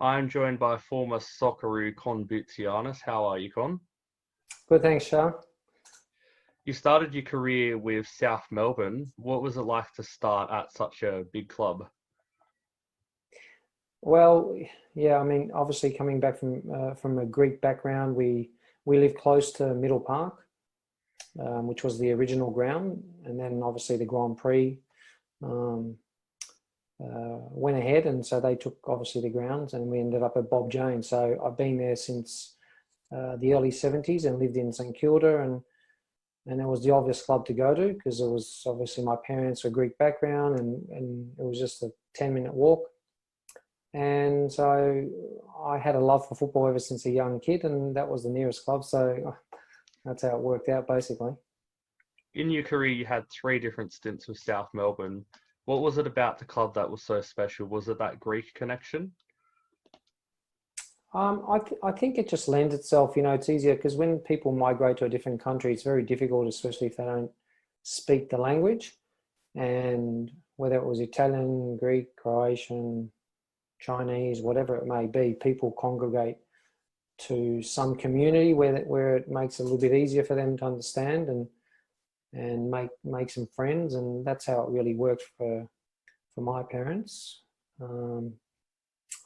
I'm joined by former Socceroo Con Boutsianis. How are you, Con? Good, thanks, Shah. You started your career with South Melbourne. What was it like to start at such a big club? Well, yeah, I mean, obviously coming back from a Greek background, we live close to Middle Park, which was the original ground, and then obviously the Grand Prix um, went ahead, and so they took obviously the grounds, and we ended up at Bob James. So I've been there since the early '70s and lived in St Kilda, and it was the obvious club to go to because it was obviously my parents were Greek background, and it was just a 10-minute walk. And so I had a love for football ever since a young kid, and that was the nearest club. So that's how it worked out, basically. In your career, you had three different stints with South Melbourne. What was it about the club that was so special? Was it that Greek connection? I think it just lends itself, it's easier because when people migrate to a different country, it's very difficult, especially if they don't speak the language. And whether it was Italian, Greek, Croatian, Chinese, whatever it may be, people congregate to some community where it makes it a little bit easier for them to understand and make some friends, and that's how it really worked for my parents,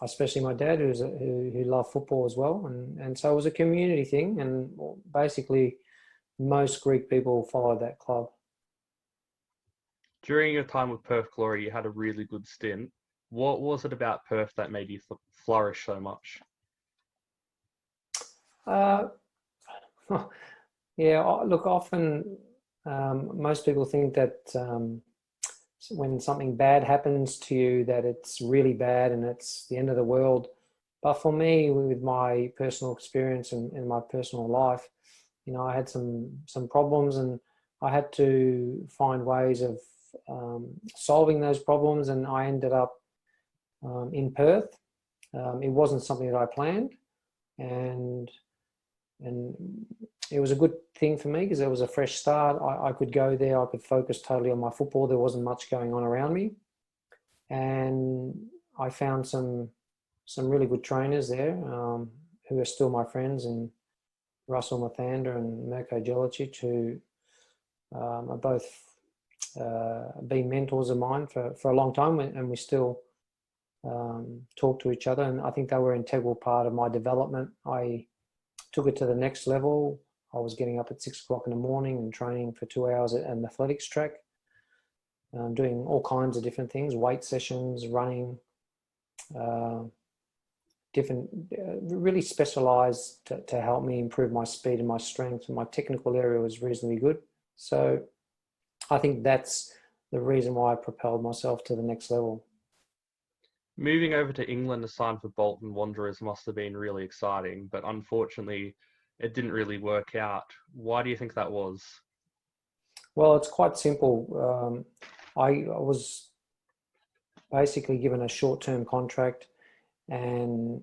especially my dad who loved football as well, and so it was a community thing, and basically most Greek people followed that club. During your time with Perth Glory, you had a really good stint. What was it about Perth that made you flourish so much? Uh, yeah, look, often most people think that when something bad happens to you, that it's really bad and it's the end of the world. But for me, with my personal experience and my personal life, I had some problems, and I had to find ways of solving those problems, and I ended up in Perth. It wasn't something that I planned, and and it was a good thing for me because it was a fresh start. I could go there, I could focus totally on my football. There wasn't much going on around me, and I found some really good trainers there, who are still my friends, and Russell Mathander and Mirko Jelicic, who are both been mentors of mine for a long time, and we still talk to each other. And I think they were an integral part of my development. I took it to the next level. I was getting up at 6 o'clock in the morning and training for 2 hours at an athletics track, doing all kinds of different things, weight sessions, running, uh, different, really specialized to help me improve my speed and my strength. And my technical area was reasonably good. So I think that's the reason why I propelled myself to the next level. Moving over to England to sign for Bolton Wanderers must have been really exciting, but unfortunately, it didn't really work out. Why do you think that was? Well, it's quite simple. I was basically given a short-term contract, and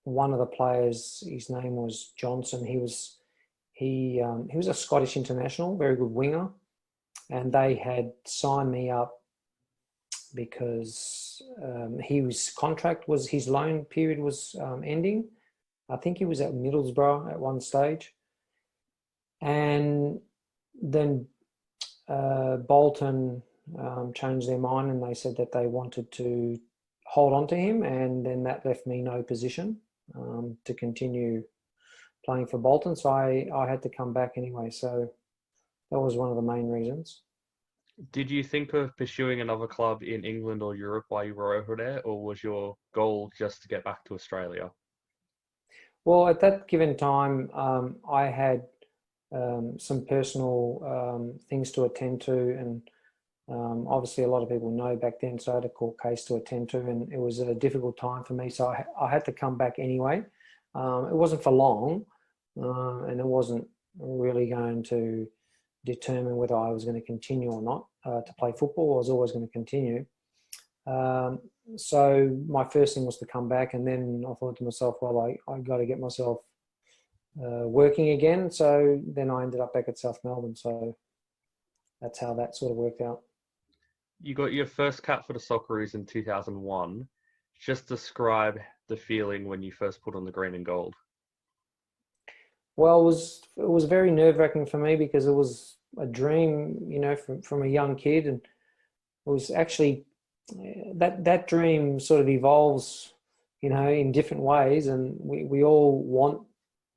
one of the players, his name was Johnson. He was a Scottish international, very good winger, and they had signed me up because his loan period was ending. I think he was at Middlesbrough at one stage, and then Bolton changed their mind and they said that they wanted to hold on to him, and then that left me no position to continue playing for Bolton. So I had to come back anyway. So that was one of the main reasons. Did you think of pursuing another club in England or Europe while you were over there, or was your goal just to get back to Australia? Well, at that given time, I had some personal things to attend to, and obviously a lot of people know back then, so I had a court case to attend to, and it was a difficult time for me, so I had to come back anyway. It wasn't for long, and it wasn't really going to determine whether I was going to continue or not to play football. I was always going to continue. Um, so my first thing was to come back, and then I thought to myself, well, I got to get myself working again. So then I ended up back at South Melbourne. So that's how that sort of worked out. You got your first cap for the Socceroos in 2001. Just describe the feeling when you first put on the green and gold. Well, it was very nerve-wracking for me because it was a dream, from a young kid, and it was actually that dream sort of evolves, in different ways, and we all want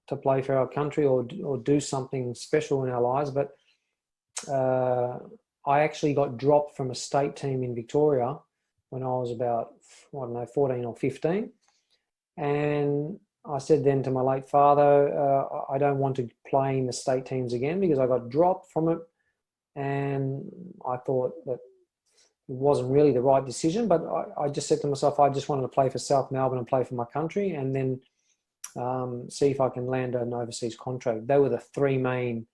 to play for our country or do something special in our lives. But uh, I actually got dropped from a state team in Victoria when I was about, I don't know, 14 or 15. And I said then to my late father, I don't want to play in the state teams again because I got dropped from it. And I thought that it wasn't really the right decision, but I just said to myself, I just wanted to play for South Melbourne and play for my country, and then see if I can land an overseas contract. They were the three main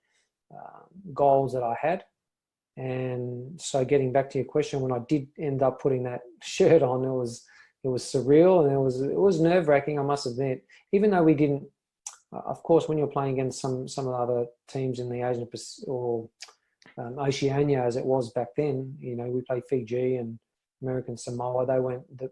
goals that I had. And so, getting back to your question, when I did end up putting that shirt on, it was surreal, and it was nerve wracking, I must admit. Even though we didn't, of course, when you're playing against some of the other teams in the Asian or Oceania, as it was back then, we played Fiji and American Samoa. They weren't the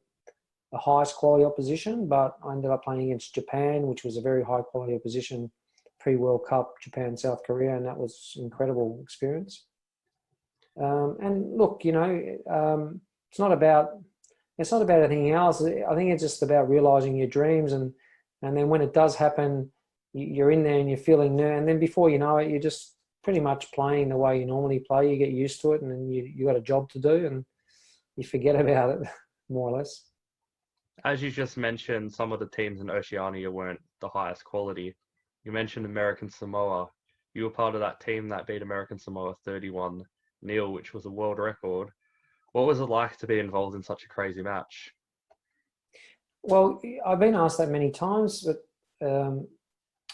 highest quality opposition, but I ended up playing against Japan, which was a very high quality opposition, pre-World Cup, Japan, South Korea, and that was an incredible experience. And look, it's not about anything else. I think it's just about realizing your dreams, and then when it does happen, you're in there and you're feeling nerve, and then before you know it, you're just pretty much playing the way you normally play. You get used to it, and then you got a job to do, and you forget about it more or less. As you just mentioned, some of the teams in Oceania weren't the highest quality. You mentioned American Samoa. You were part of that team that beat American Samoa 31-0, which was a world record. What was it like to be involved in such a crazy match? Well, I've been asked that many times, but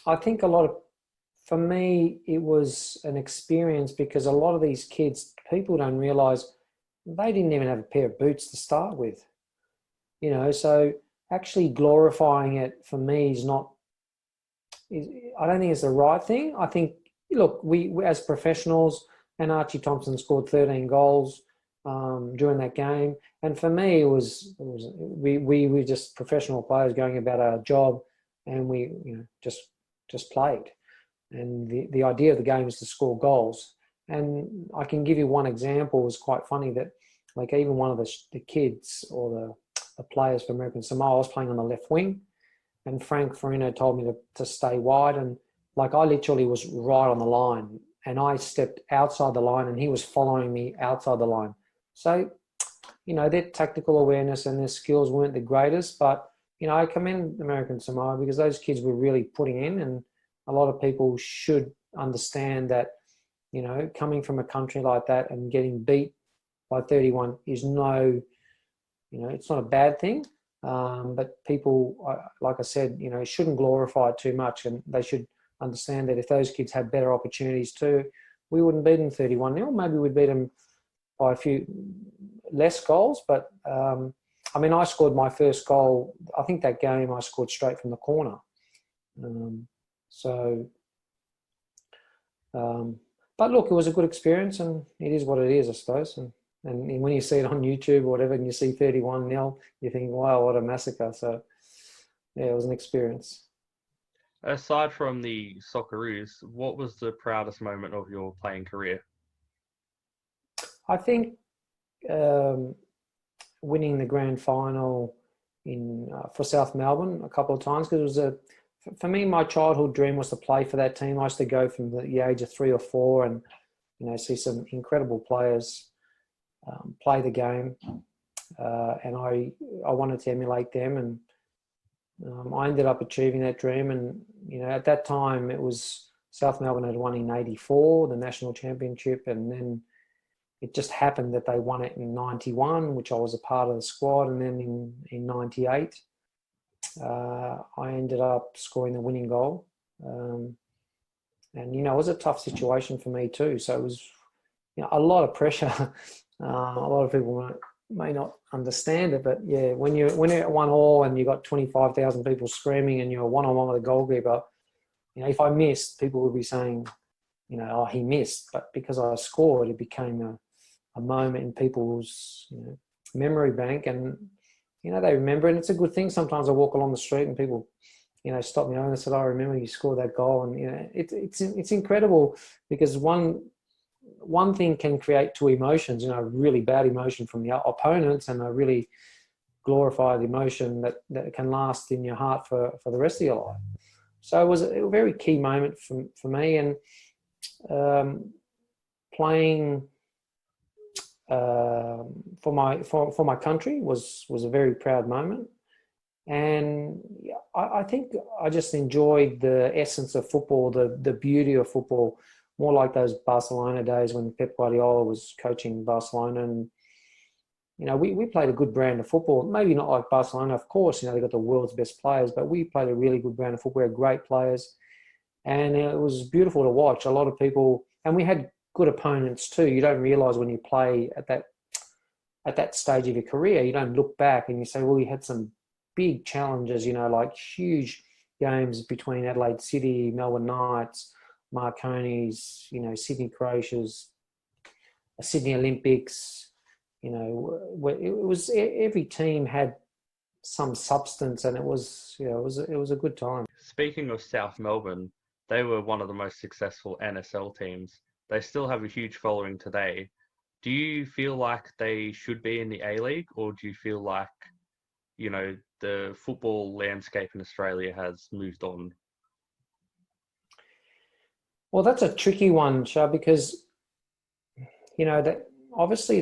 I think for me, it was an experience because a lot of these kids, people don't realize they didn't even have a pair of boots to start with. So actually glorifying it for me I don't think it's the right thing. I think, look, we as professionals, and Archie Thompson scored 13 goals during that game, and for me, we were just professional players going about our job, and we just played. And the idea of the game is to score goals. And I can give you one example. It was quite funny that, like, even one of the kids or the players for American Samoa was playing on the left wing, and Frank Farino told me to stay wide, and like I literally was right on the line, and I stepped outside the line, and he was following me outside the line. So, their tactical awareness and their skills weren't the greatest, but I commend American Samoa because those kids were really putting in, and a lot of people should understand that, coming from a country like that and getting beat by 31 is it's not a bad thing. But people, like I said, shouldn't glorify it too much, and they should understand that if those kids had better opportunities too, we wouldn't beat them 31-0. Maybe we'd beat them by a few less goals. But I scored my first goal. I think that game I scored straight from the corner. So, but look, it was a good experience, and it is what it is, I suppose. And when you see it on YouTube or whatever, and you see 31-0, you think, wow, what a massacre. So, yeah, it was an experience. Aside from the Socceroos, what was the proudest moment of your playing career? I think um, winning the grand final for South Melbourne a couple of times, because for me, my childhood dream was to play for that team. I used to go from the age of 3 or 4 and see some incredible players play the game, and I wanted to emulate them, and I ended up achieving that dream. And at that time, it was South Melbourne had won in '84 the national championship, and then it just happened that they won it in '91, which I was a part of the squad, and then in '98. I ended up scoring the winning goal. And, it was a tough situation for me too. So it was a lot of pressure. A lot of people may not understand it, but yeah, when you're at 1-1 and you've got 25,000 people screaming and you're one-on-one with a goalkeeper, if I missed, people would be saying, oh, he missed. But because I scored, it became a moment in people's memory bank. And they remember, and it's a good thing. Sometimes I walk along the street and people, stop me over and said, "I remember you scored that goal," and it's incredible because one thing can create two emotions, a really bad emotion from the opponents and a really glorified emotion that can last in your heart for the rest of your life. So it was a very key moment for me, and playing for my country was a very proud moment. And I think I just enjoyed the essence of football, the beauty of football, more like those Barcelona days when Pep Guardiola was coaching Barcelona. And, we played a good brand of football. Maybe not like Barcelona, of course, they got the world's best players, but we played a really good brand of football. We had great players. And it was beautiful to watch. A lot of people, and we had good opponents too. You don't realise when you play at that stage of your career, you don't look back and you say, well, you had some big challenges, like huge games between Adelaide City, Melbourne Knights, Marconi's, Sydney Croatia's, Sydney Olympics. It was every team had some substance, and it was a good time. Speaking of South Melbourne, they were one of the most successful NSL teams. They still have a huge following today. Do you feel like they should be in the A-League, or do you feel like, the football landscape in Australia has moved on? Well, that's a tricky one, Shah, because, that obviously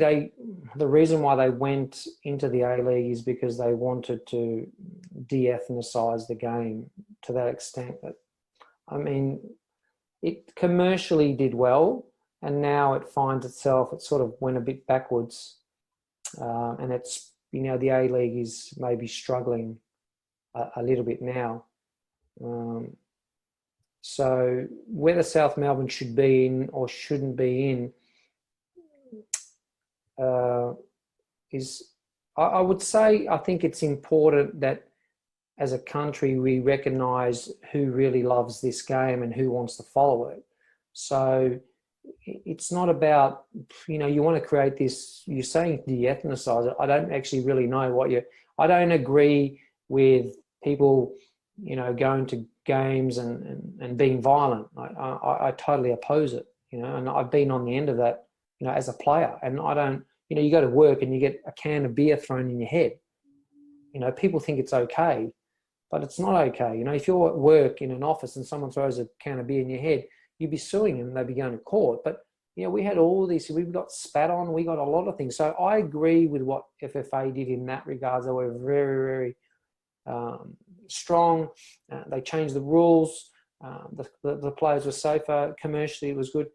the reason why they went into the A-League is because they wanted to de-ethnicize the game to that extent. That, it commercially did well, and now it finds itself, it sort of went a bit backwards, and it's, the A-League is maybe struggling a little bit now. So whether South Melbourne should be in or shouldn't be in is, I would say, I think it's important that as a country we recognise who really loves this game and who wants to follow it. So it's not about, you want to create this, you're saying de-ethnicize it. I don't actually really know I don't agree with people, going to games and being violent. I totally oppose it, and I've been on the end of that, as a player. And I don't, you go to work and you get a can of beer thrown in your head. People think it's okay, but it's not okay. If you're at work in an office and someone throws a can of beer in your head, you'd be suing them, they'd be going to court. But, we had all these, we got spat on, we got a lot of things. So I agree with what FFA did in that regards. They were very, very strong. They changed the rules. The players were safer. Commercially, it was good.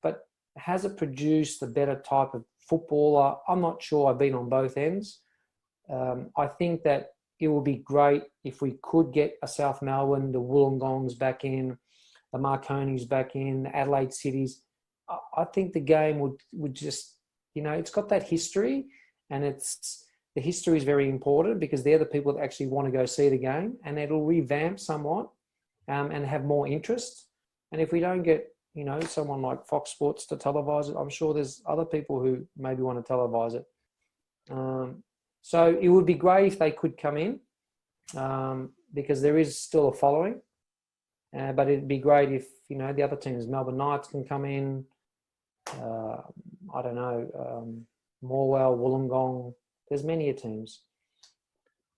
But has it produced a better type of footballer? I'm not sure. I've been on both ends. I think that it would be great if we could get a South Melbourne, the Wollongongs back in, the Marconi's back in, the Adelaide Cities. I think the game would just, it's got that history, and the history is very important because they're the people that actually want to go see the game, and it'll revamp somewhat and have more interest. And if we don't get, someone like Fox Sports to televise it, I'm sure there's other people who maybe want to televise it. So it would be great if they could come in because there is still a following. But it'd be great if, the other teams, Melbourne Knights can come in. I don't know, Morwell, Wollongong. There's many teams.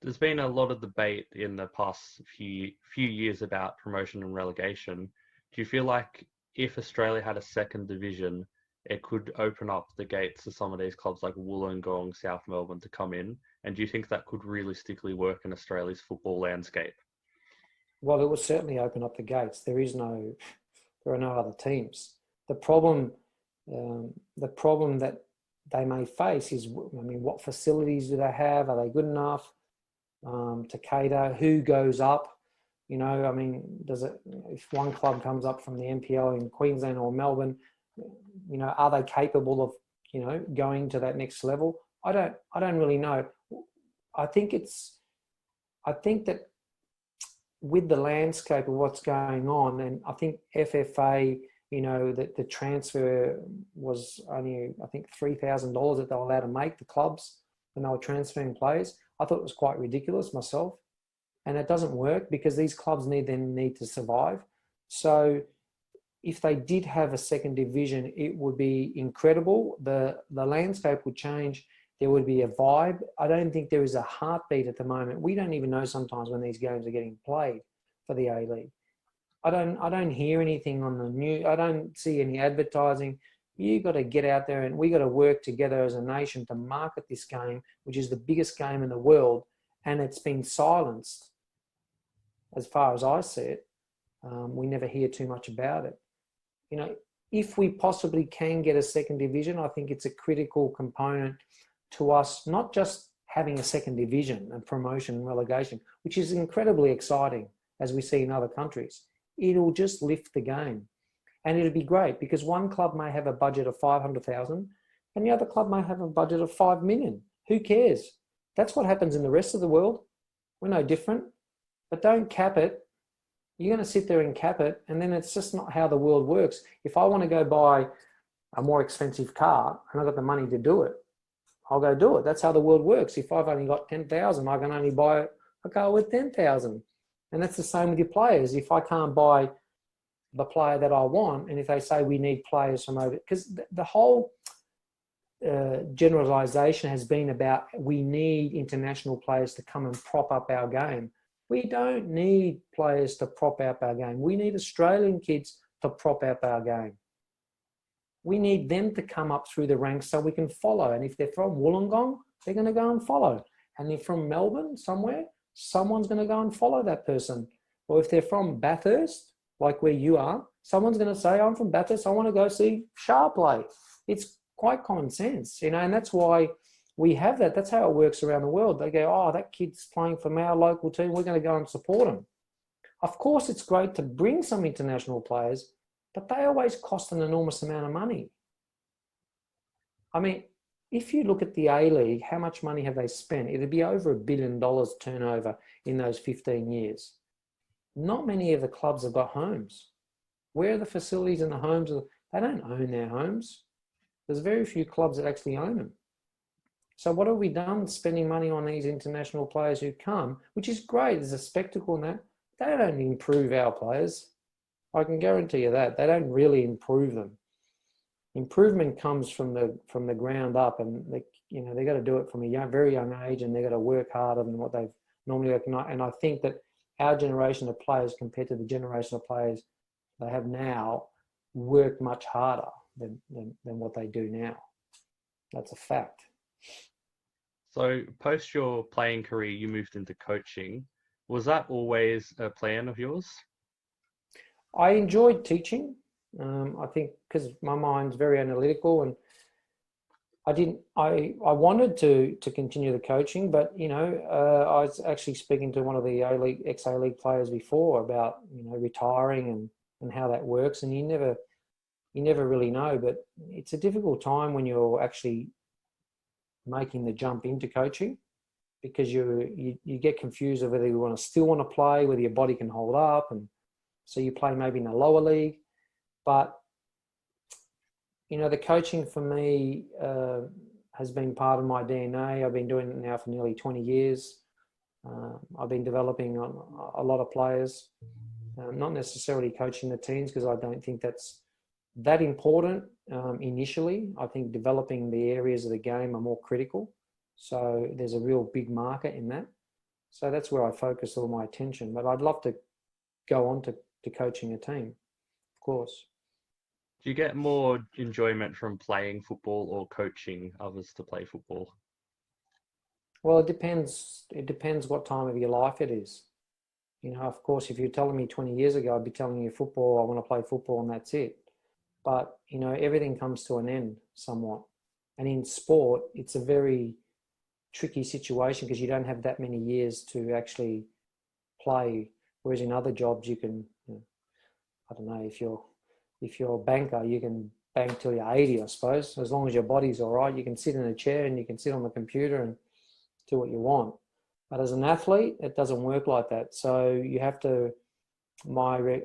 There's been a lot of debate in the past few years about promotion and relegation. Do you feel like if Australia had a second division, it could open up the gates to some of these clubs like Wollongong, South Melbourne to come in? And do you think that could realistically work in Australia's football landscape? Well, it would certainly open up the gates. There are no other teams. The problem that they may face is, what facilities do they have? Are they good enough to cater? Who goes up? If one club comes up from the NPL in Queensland or Melbourne, are they capable of, going to that next level? I don't really know. I think that with the landscape of what's going on, and I think FFA, that the transfer was only, I think, $3,000 that they were allowed to make, the clubs, when they were transferring players. I thought it was quite ridiculous myself. And it doesn't work because these clubs need to survive. So if they did have a second division, it would be incredible. The landscape would change. There would be a vibe. I don't think there is a heartbeat at the moment. We don't even know sometimes when these games are getting played for the A-League. I don't hear anything on the news. I don't see any advertising. You got to get out there, and we got to work together as a nation to market this game, which is the biggest game in the world, and it's been silenced as far as I see it. We never hear too much about it. You know, if we possibly can get a second division, I think it's a critical component to us, not just having a second division and promotion and relegation, which is incredibly exciting as we see in other countries. It'll just lift the game. And it'll be great because one club may have a budget of 500,000 and the other club may have a budget of 5 million. Who cares? That's what happens in the rest of the world. We're no different. But don't cap it. You're going to sit there and cap it, and then it's just not how the world works. If I want to go buy a more expensive car and I've got the money to do it, I'll go do it. That's how the world works. If I've only got 10,000, I can only buy a car with 10,000. And that's the same with your players. If I can't buy the player that I want, and if they say we need players from over, because the whole generalization has been about we need international players to come and prop up our game. We don't need players to prop up our game. We need Australian kids to prop up our game. We need them to come up through the ranks so we can follow. And if they're from Wollongong, they're going to go and follow. And if from Melbourne, somewhere, someone's going to go and follow that person. Or if they're from Bathurst, like where you are, someone's going to say, I'm from Bathurst, I want to go see Shah play. It's quite common sense, you know, and that's why we have that. That's how it works around the world. They go, oh, that kid's playing for our local team. We're going to go and support him. Of course, it's great to bring some international players, but they always cost an enormous amount of money. I mean, if you look at the A-League, how much money have they spent? It'd be over $1 billion turnover in those 15 years. Not many of the clubs have got homes. Where are the facilities and the homes? They don't own their homes. There's very few clubs that actually own them. So what have we done spending money on these international players who come, which is great, there's a spectacle in that. They don't improve our players. I can guarantee you that. They don't really improve them. Improvement comes from the ground up, and they got to do it from a very young age, and they got to work harder than what they've normally worked. And I think that our generation of players compared to the generation of players they have now work much harder than what they do now. That's a fact. So post your playing career, you moved into coaching. Was that always a plan of yours? I enjoyed teaching. I think because my mind's very analytical, and I wanted to continue the coaching, but I was actually speaking to one of the ex-A-League players before about retiring and how that works, and you never really know. But it's a difficult time when you're actually making the jump into coaching, because you get confused of whether you still want to play, whether your body can hold up, and so you play maybe in a lower league. But the coaching for me has been part of my DNA. I've been doing it now for nearly 20 years. I've been developing a lot of players, not necessarily coaching the teams, because I don't think that's that important initially. I think developing the areas of the game are more critical. So there's a real big market in that. So that's where I focus all my attention. But I'd love to go on to coaching a team, of course. Do you get more enjoyment from playing football or coaching others to play football? Well, it depends. It depends what time of your life it is. Of course, if you're telling me 20 years ago, I'd be telling you football, I want to play football and that's it. But, everything comes to an end somewhat. And in sport, it's a very tricky situation because you don't have that many years to actually play. Whereas in other jobs, you can, I don't know, if you're a banker, you can bank till you're 80, I suppose. As long as your body's all right, you can sit in a chair and you can sit on the computer and do what you want. But as an athlete, it doesn't work like that. So you have to, my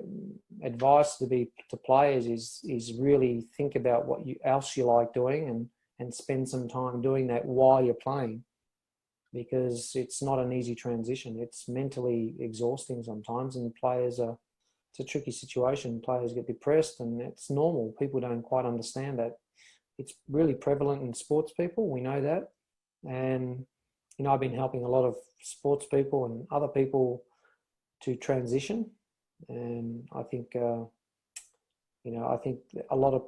advice to players is really think about what else you like doing and spend some time doing that while you're playing. because it's not an easy transition. It's mentally exhausting sometimes, and it's a tricky situation. Players get depressed, and it's normal. People don't quite understand that. It's really prevalent in sports people. We know that. And, I've been helping a lot of sports people and other people to transition. And I think, I think a lot of,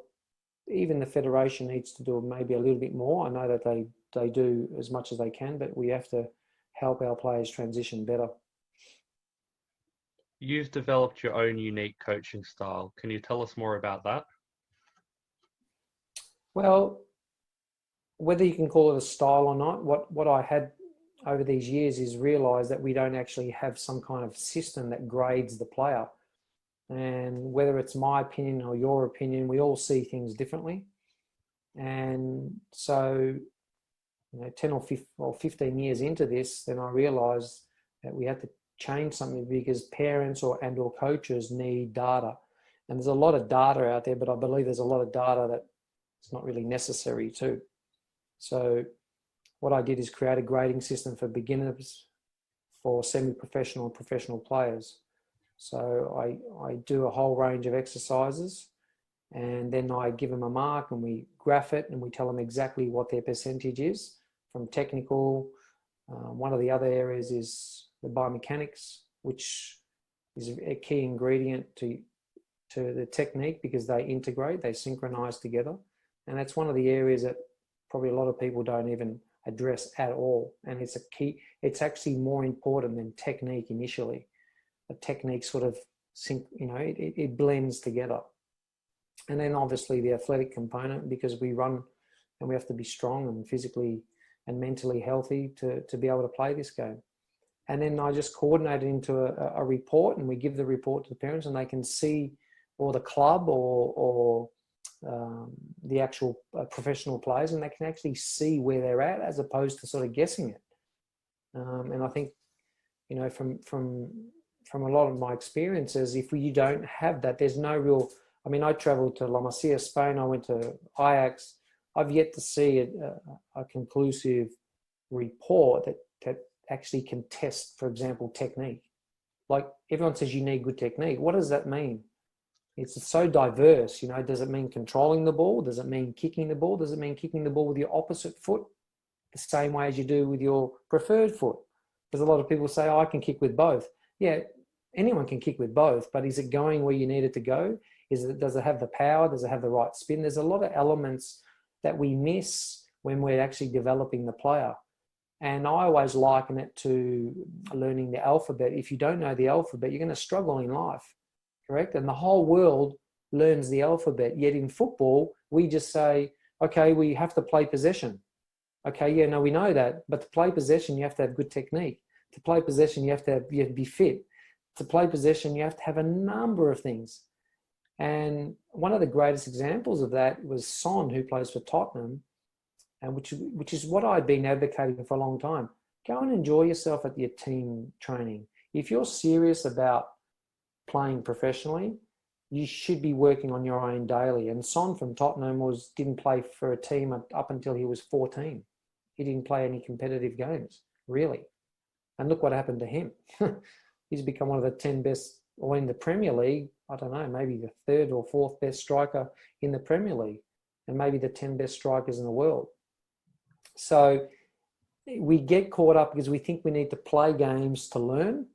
even the federation needs to do maybe a little bit more. I know that they do as much as they can, but we have to help our players transition better. You've developed your own unique coaching style. Can you tell us more about that? Well, whether you can call it a style or not, what I had over these years is realize that we don't actually have some kind of system that grades the player. And whether it's my opinion or your opinion, we all see things differently. And so, 10 or 15 years into this, then I realized that we had to change something because parents or coaches need data. And there's a lot of data out there, but I believe there's a lot of data that it's not really necessary too. So what I did is create a grading system for beginners, for semi-professional and professional players. So I do a whole range of exercises, and then I give them a mark and we graph it and we tell them exactly what their percentage is from technical. One of the other areas is the biomechanics, which is a key ingredient to the technique because they integrate, they synchronize together. And that's one of the areas that probably a lot of people don't even address at all. And it's actually more important than technique initially. The technique sort of it blends together. And then obviously the athletic component, because we run and we have to be strong and physically and mentally healthy to be able to play this game. And then I just coordinate it into a report, and we give the report to the parents, and they can see, or the club or the actual professional players, and they can actually see where they're at as opposed to sort of guessing it. And I think, from a lot of my experiences, if you don't have that, there's no real. I mean, I traveled to La Masia, Spain. I went to Ajax. I've yet to see a conclusive report that actually can test, for example, technique. Like everyone says you need good technique. What does that mean? It's so diverse. Does it mean controlling the ball? Does it mean kicking the ball? Does it mean kicking the ball with your opposite foot the same way as you do with your preferred foot? Because a lot of people say, I can kick with both. Yeah, anyone can kick with both, but is it going where you need it to go? Does it have the power? Does it have the right spin? There's a lot of elements that we miss when we're actually developing the player. And I always liken it to learning the alphabet. If you don't know the alphabet, you're going to struggle in life, correct? And the whole world learns the alphabet. Yet in football, we just say, okay, we have to play possession. Okay, yeah, no, we know that. But to play possession, you have to have good technique. To play possession, you have to be fit. To play possession, you have to have a number of things. And one of the greatest examples of that was Son, who plays for Tottenham, and which is what I'd been advocating for a long time. Go and enjoy yourself at your team training. If you're serious about playing professionally, you should be working on your own daily. And Son from Tottenham didn't play for a team up until he was 14. He didn't play any competitive games, really. And look what happened to him. He's become one of the 10 best, or in the Premier League, I don't know, maybe the third or fourth best striker in the Premier League, and maybe the 10 best strikers in the world. So we get caught up because we think we need to play games to learn.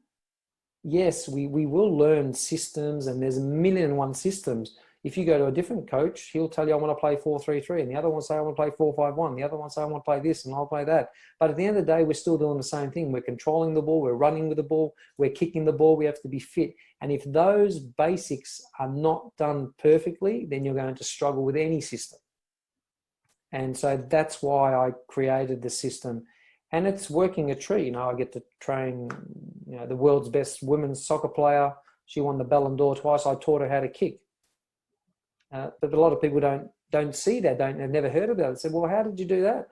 Yes, we will learn systems, and there's 1,000,001 systems. If you go to a different coach, he'll tell you, I want to play 4-3-3, and the other one say, I want to play 4-5-1. The other one say, I want to play this, and I'll play that. But at the end of the day, we're still doing the same thing. We're controlling the ball, we're running with the ball, we're kicking the ball, we have to be fit. And if those basics are not done perfectly, then you're going to struggle with any system. And so that's why I created the system. And it's working a treat. I get to train, the world's best women's soccer player. She won the Ballon d'Or twice. I taught her how to kick. But a lot of people don't see that, have never heard about it. They said, well, how did you do that?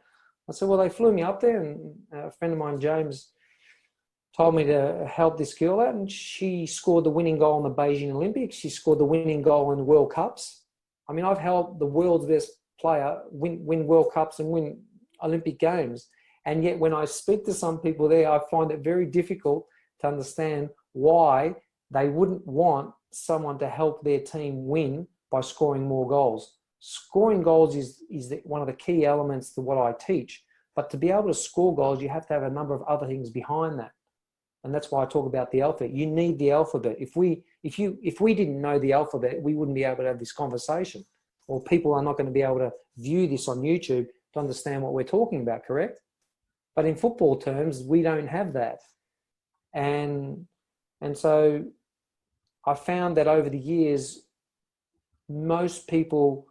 I said, well, they flew me up there, and a friend of mine, James, told me to help this girl out, and she scored the winning goal in the Beijing Olympics. She scored the winning goal in the World Cups. I mean, I've helped the world's best player win World Cups and win Olympic Games. And yet when I speak to some people there, I find it very difficult to understand why they wouldn't want someone to help their team win by scoring more goals. Scoring goals is one of the key elements to what I teach. But to be able to score goals, you have to have a number of other things behind that. And that's why I talk about the alphabet. You need the alphabet. If we didn't know the alphabet, we wouldn't be able to have this conversation. Or people are not going to be able to view this on YouTube to understand what we're talking about, correct? But in football terms, we don't have that. And so I found that over the years, most people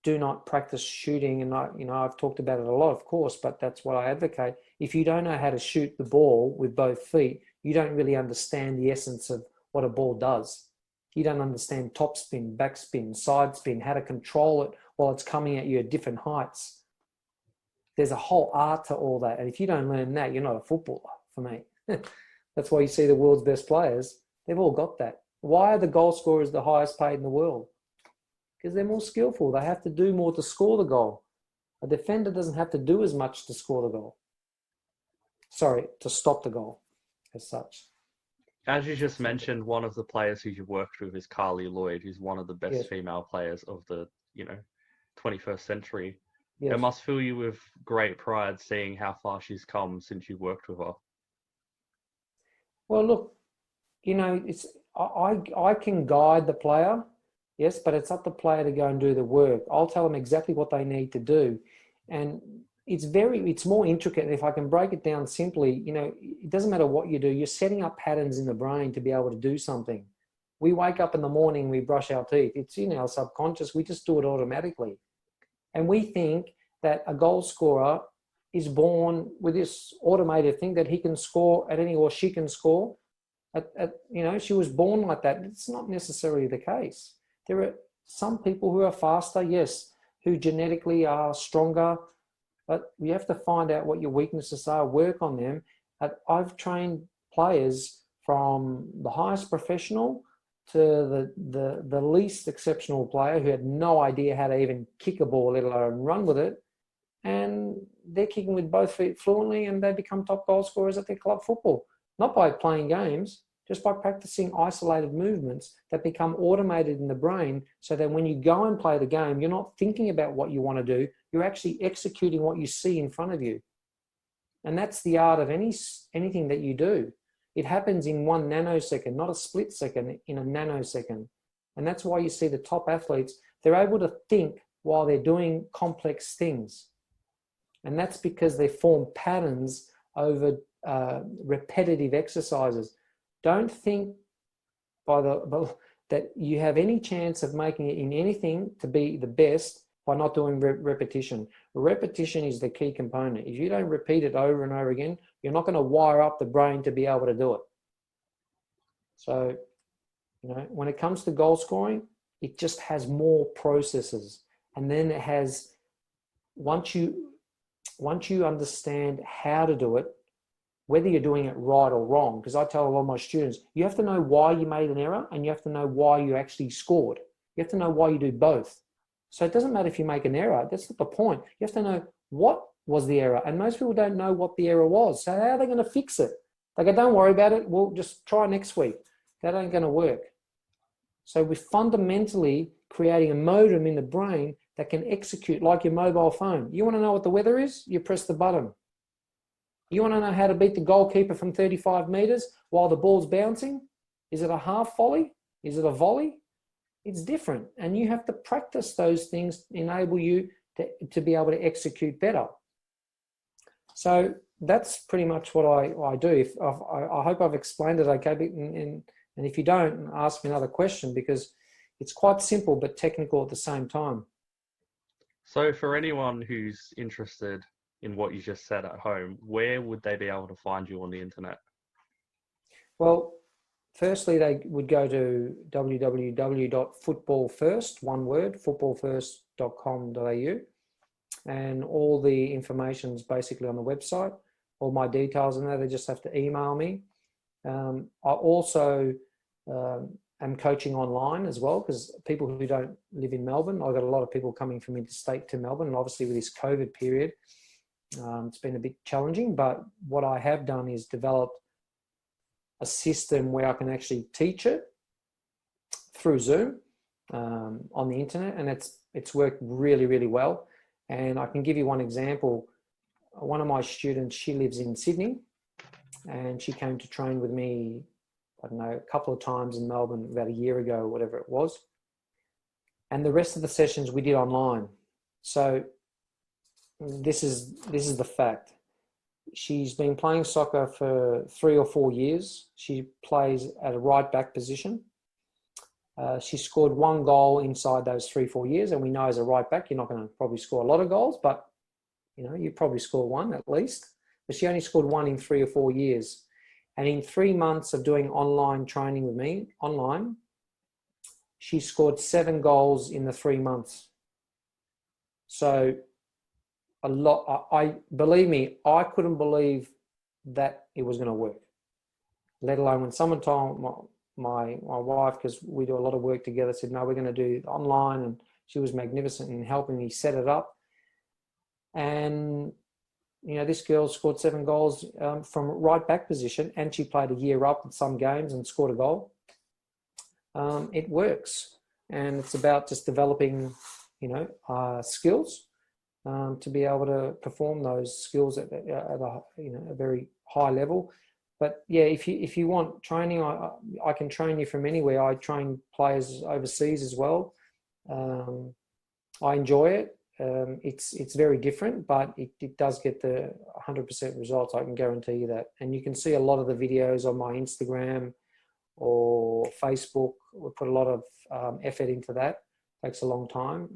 do not practice shooting. And I've talked about it a lot, of course, but that's what I advocate. If you don't know how to shoot the ball with both feet, you don't really understand the essence of what a ball does. You don't understand topspin, backspin, side spin, how to control it while it's coming at you at different heights. There's a whole art to all that. And if you don't learn that, you're not a footballer for me. That's why you see the world's best players. They've all got that. Why are the goal scorers the highest paid in the world? Because they're more skillful. They have to do more to score the goal. A defender doesn't have to do as much to score the goal. Sorry, to stop the goal as such. As you just mentioned, one of the players who you worked with is Carly Lloyd, who's one of the best female players of the 21st century. Yes. It must fill you with great pride seeing how far she's come since you worked with her. Well, look, it's I can guide the player, yes, but it's up to the player to go and do the work. I'll tell them exactly what they need to do, and it's more intricate. And if I can break it down simply, it doesn't matter what you do. You're setting up patterns in the brain to be able to do something. We wake up in the morning, we brush our teeth. It's in our subconscious. We just do it automatically. And we think that a goal scorer is born with this automated thing that he can score at any, or she can score she was born like that. It's not necessarily the case. There are some people who are faster, yes, who genetically are stronger, but you have to find out what your weaknesses are, work on them. I've trained players from the highest professional to the least exceptional player who had no idea how to even kick a ball, let alone run with it. And they're kicking with both feet fluently, and they become top goal scorers at their club football. Not by playing games, just by practicing isolated movements that become automated in the brain, so that when you go and play the game, you're not thinking about what you want to do. You're actually executing what you see in front of you. And that's the art of anything that you do. It happens in 1 nanosecond, not a split second, in a nanosecond. And that's why you see the top athletes, they're able to think while they're doing complex things. And that's because they form patterns over repetitive exercises. Don't think that you have any chance of making it in anything to be the best by not doing repetition. Repetition is the key component. If you don't repeat it over and over again, you're not going to wire up the brain to be able to do it. So, when it comes to goal scoring, it just has more processes. And then it has, once you understand how to do it, whether you're doing it right or wrong, because I tell a lot of my students, you have to know why you made an error, and you have to know why you actually scored. You have to know why you do both. So it doesn't matter if you make an error. That's not the point. You have to know what was the error. And most people don't know what the error was. So how are they going to fix it? They go, don't worry about it. We'll just try next week. That ain't going to work. So we're fundamentally creating a modem in the brain that can execute like your mobile phone. You want to know what the weather is? You press the button. You want to know how to beat the goalkeeper from 35 meters while the ball's bouncing? Is it a half volley? Is it a volley? It's different. And you have to practice those things to enable you to be able to execute better. So that's pretty much what I do. I hope I've explained it okay. And if you don't, ask me another question, because it's quite simple but technical at the same time. So for anyone who's interested in what you just said at home, where would they be able to find you on the internet? Well, firstly, they would go to www.footballfirst, one word, footballfirst.com.au, and all the information is basically on the website. All my details in there, they just have to email me. I also am coaching online as well, because people who don't live in Melbourne, I've got a lot of people coming from interstate to Melbourne, and obviously with this COVID period, It's been a bit challenging, but what I have done is developed a system where I can actually teach it through Zoom on the internet, and it's worked really, really well. And I can give you one example. One of my students, she lives in Sydney, and she came to train with me, I don't know, a couple of times in Melbourne about a year ago, whatever it was. And the rest of the sessions we did online. So this is the fact. She's been playing soccer for 3 or 4 years. She plays at a right back position. She scored 1 goal inside those 3-4 years, and we know as a right back, you're not going to probably score a lot of goals, but you probably score 1 at least. But she only scored 1 in 3 or 4 years. And in 3 months of doing online training with me, online, she scored 7 goals in the 3 months. So a lot. Believe me, I couldn't believe that it was going to work. Let alone when someone told my wife, because we do a lot of work together, said, no, we're going to do online, and she was magnificent in helping me set it up. And this girl scored 7 goals from right back position, and she played a year up in some games and scored a goal. It works, and it's about just developing, skills to be able to perform those skills at a very high level. But yeah, if you want training, I can train you from anywhere. I train players overseas as well. I enjoy it. It's very different, but it does get the 100% results. I can guarantee you that. And you can see a lot of the videos on my Instagram or Facebook. We put a lot of effort into that. It takes a long time.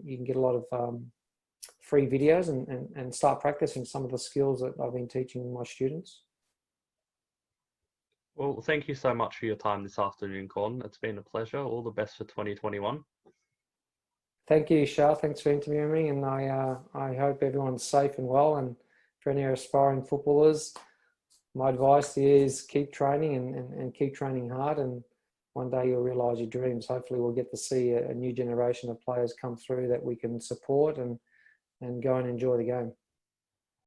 You can get a lot of free videos and start practicing some of the skills that I've been teaching my students. Well, thank you so much for your time this afternoon, Con. It's been a pleasure. All the best for 2021. Thank you, Shah. Thanks for interviewing me, and I hope everyone's safe and well. And for any aspiring footballers, my advice is keep training and keep training hard, and one day you'll realise your dreams. Hopefully we'll get to see a new generation of players come through that we can support and go and enjoy the game.